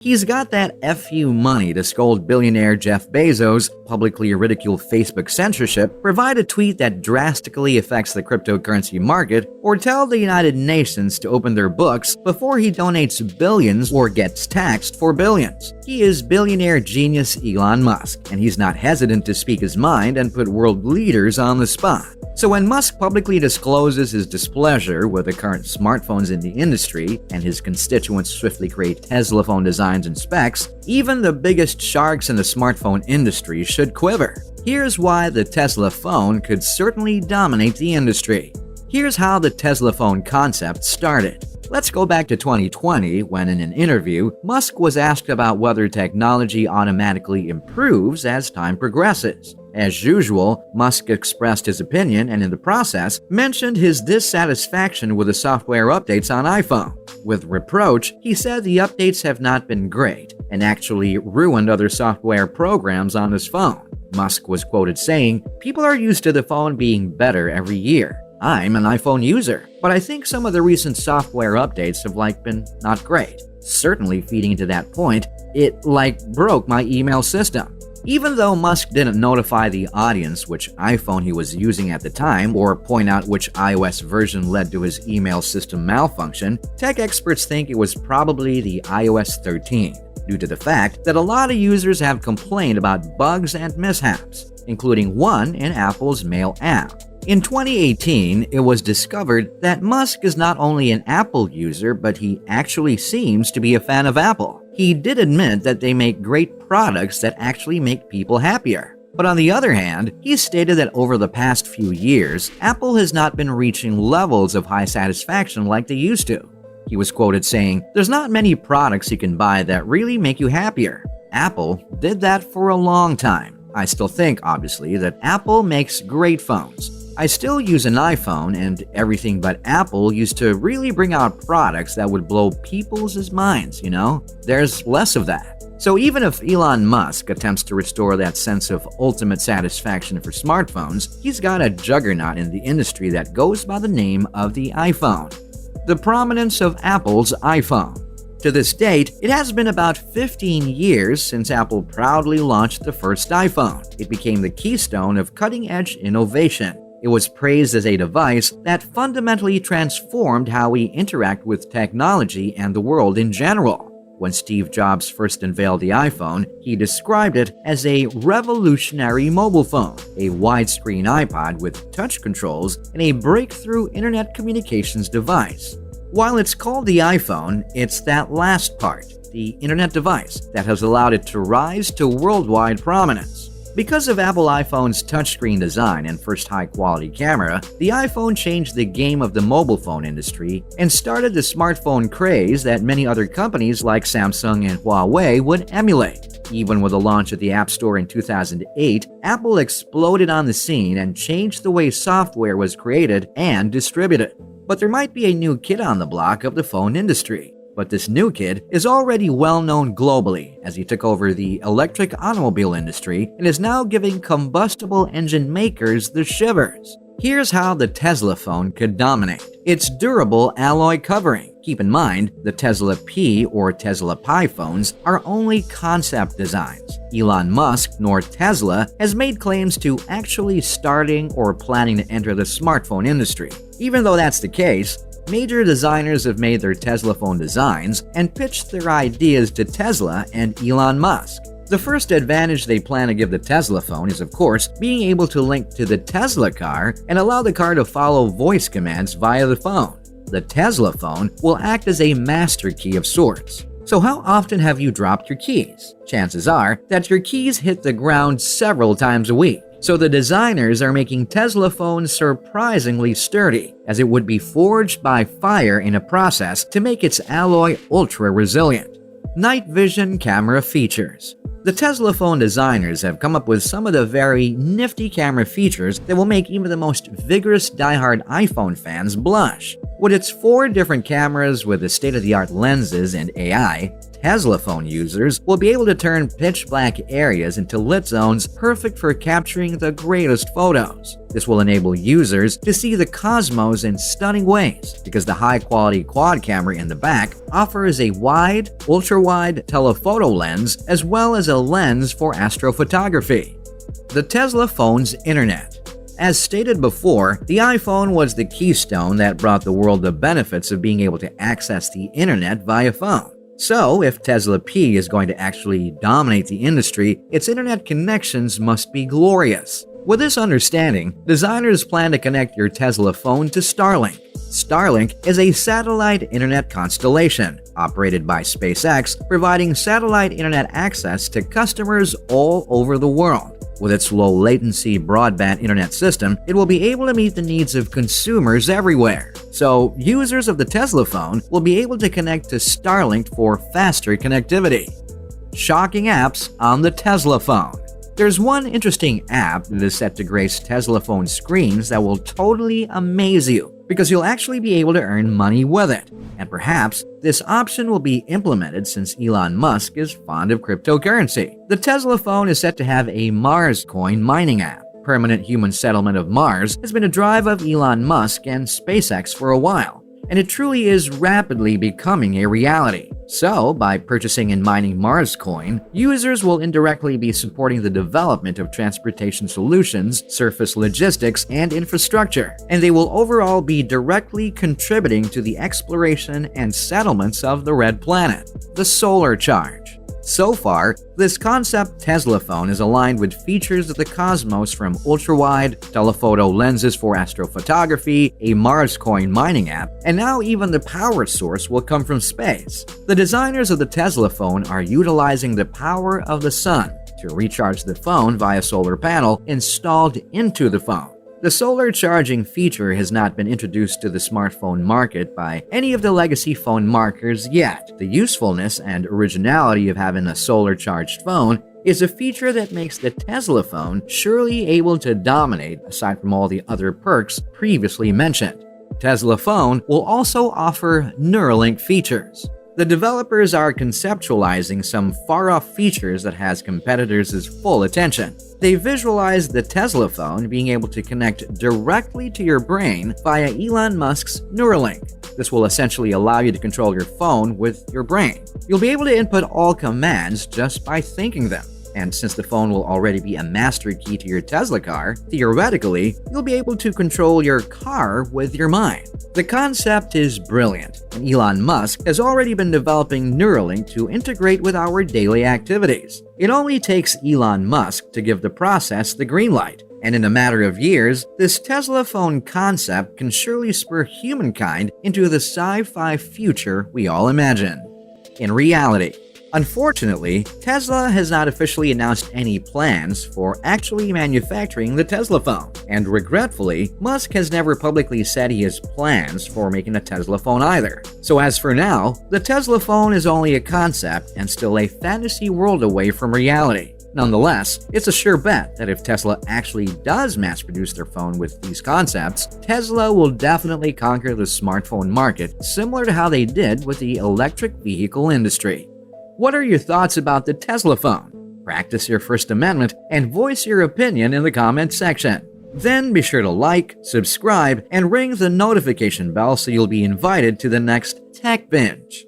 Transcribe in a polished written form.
He's got that FU money to scold billionaire Jeff Bezos, publicly ridicule Facebook censorship, provide a tweet that drastically affects the cryptocurrency market, or tell the United Nations to open their books before he donates billions or gets taxed for billions. He is billionaire genius Elon Musk, and he's not hesitant to speak his mind and put world leaders on the spot. So when Musk publicly discloses his displeasure with the current smartphones in the industry, and his constituents swiftly create Tesla phone designs and specs, even the biggest sharks in the smartphone industry should quiver. Here's why the Tesla phone could certainly dominate the industry. Here's how the Tesla phone concept started. Let's go back to 2020 when, in an interview, Musk was asked about whether technology automatically improves as time progresses. As usual, Musk expressed his opinion and in the process mentioned his dissatisfaction with the software updates on iPhone. With reproach, he said the updates have not been great and actually ruined other software programs on his phone. Musk was quoted saying, "People are used to the phone being better every year. I'm an iPhone user, but I think some of the recent software updates have been not great. Certainly feeding into that point, it broke my email system." Even though Musk didn't notify the audience which iPhone he was using at the time or point out which iOS version led to his email system malfunction, tech experts think it was probably the iOS 13, due to the fact that a lot of users have complained about bugs and mishaps, including one in Apple's Mail app. In 2018, it was discovered that Musk is not only an Apple user, but he actually seems to be a fan of Apple. He did admit that they make great products that actually make people happier. But on the other hand, he stated that over the past few years, Apple has not been reaching levels of high satisfaction like they used to. He was quoted saying, "There's not many products you can buy that really make you happier. Apple did that for a long time. I still think, obviously, that Apple makes great phones. I still use an iPhone, and everything but Apple used to really bring out products that would blow people's minds, There's less of that." So even if Elon Musk attempts to restore that sense of ultimate satisfaction for smartphones, he's got a juggernaut in the industry that goes by the name of the iPhone. The prominence of Apple's iPhone. To this date, it has been about 15 years since Apple proudly launched the first iPhone. It became the keystone of cutting-edge innovation. It was praised as a device that fundamentally transformed how we interact with technology and the world in general. When Steve Jobs first unveiled the iPhone, he described it as a revolutionary mobile phone, a widescreen iPod with touch controls, and a breakthrough internet communications device. While it's called the iPhone, it's that last part, the internet device, that has allowed it to rise to worldwide prominence. Because of Apple iPhone's touchscreen design and first high-quality camera, the iPhone changed the game of the mobile phone industry and started the smartphone craze that many other companies like Samsung and Huawei would emulate. Even with the launch of the App Store in 2008, Apple exploded on the scene and changed the way software was created and distributed. But there might be a new kid on the block of the phone industry. But this new kid is already well known globally as he took over the electric automobile industry and is now giving combustible engine makers the shivers. Here's how the Tesla phone could dominate. Its durable alloy covering. Keep in mind, the Tesla P or Tesla Pi phones are only concept designs. Elon Musk nor Tesla has made claims to actually starting or planning to enter the smartphone industry. Even though that's the case, major designers have made their Tesla phone designs and pitched their ideas to Tesla and Elon Musk. The first advantage they plan to give the Tesla phone is, of course, being able to link to the Tesla car and allow the car to follow voice commands via the phone. The Tesla phone will act as a master key of sorts. So how often have you dropped your keys? Chances are that your keys hit the ground several times a week. So the designers are making Tesla phones surprisingly sturdy, as it would be forged by fire in a process to make its alloy ultra-resilient. Night vision camera features. The Tesla phone designers have come up with some of the very nifty camera features that will make even the most vigorous die-hard iPhone fans blush. With its 4 different cameras with the state-of-the-art lenses and AI, Tesla phone users will be able to turn pitch-black areas into lit zones perfect for capturing the greatest photos. This will enable users to see the cosmos in stunning ways because the high-quality quad camera in the back offers a wide, ultra-wide telephoto lens as well as a lens for astrophotography. The Tesla phone's internet. As stated before, the iPhone was the keystone that brought the world the benefits of being able to access the internet via phone. So, if Tesla P is going to actually dominate the industry, its internet connections must be glorious. With this understanding, designers plan to connect your Tesla phone to Starlink. Starlink is a satellite internet constellation operated by SpaceX, providing satellite internet access to customers all over the world. With its low-latency broadband internet system, it will be able to meet the needs of consumers everywhere. So, users of the Tesla phone will be able to connect to Starlink for faster connectivity. Shocking apps on the Tesla phone. There's one interesting app that is set to grace Tesla phone screens that will totally amaze you, because you'll actually be able to earn money with it. And perhaps this option will be implemented since Elon Musk is fond of cryptocurrency. The Tesla phone is set to have a Mars coin mining app. Permanent human settlement of Mars has been a drive of Elon Musk and SpaceX for a while, and it truly is rapidly becoming a reality. So, by purchasing and mining Mars coin, users will indirectly be supporting the development of transportation solutions, surface logistics, and infrastructure, and they will overall be directly contributing to the exploration and settlements of the Red Planet, the solar charge. So far, this concept Tesla phone is aligned with features of the cosmos from ultra-wide, telephoto lenses for astrophotography, a Mars coin mining app, and now even the power source will come from space. The designers of the Tesla phone are utilizing the power of the sun to recharge the phone via solar panel installed into the phone. The solar charging feature has not been introduced to the smartphone market by any of the legacy phone markers yet. The usefulness and originality of having a solar-charged phone is a feature that makes the Tesla phone surely able to dominate aside from all the other perks previously mentioned. Tesla phone will also offer Neuralink features. The developers are conceptualizing some far-off features that has competitors' full attention. They visualize the Tesla phone being able to connect directly to your brain via Elon Musk's Neuralink. This will essentially allow you to control your phone with your brain. You'll be able to input all commands just by thinking them. And since the phone will already be a master key to your Tesla car, theoretically, you'll be able to control your car with your mind. The concept is brilliant, and Elon Musk has already been developing Neuralink to integrate with our daily activities. It only takes Elon Musk to give the process the green light. And in a matter of years, this Tesla phone concept can surely spur humankind into the sci-fi future we all imagine. In reality, unfortunately, Tesla has not officially announced any plans for actually manufacturing the Tesla phone, and regretfully, Musk has never publicly said he has plans for making a Tesla phone either. So as for now, the Tesla phone is only a concept and still a fantasy world away from reality. Nonetheless, it's a sure bet that if Tesla actually does mass-produce their phone with these concepts, Tesla will definitely conquer the smartphone market, similar to how they did with the electric vehicle industry. What are your thoughts about the Tesla phone? Practice your First Amendment and voice your opinion in the comments section. Then be sure to like, subscribe, and ring the notification bell so you'll be invited to the next Tech Binge.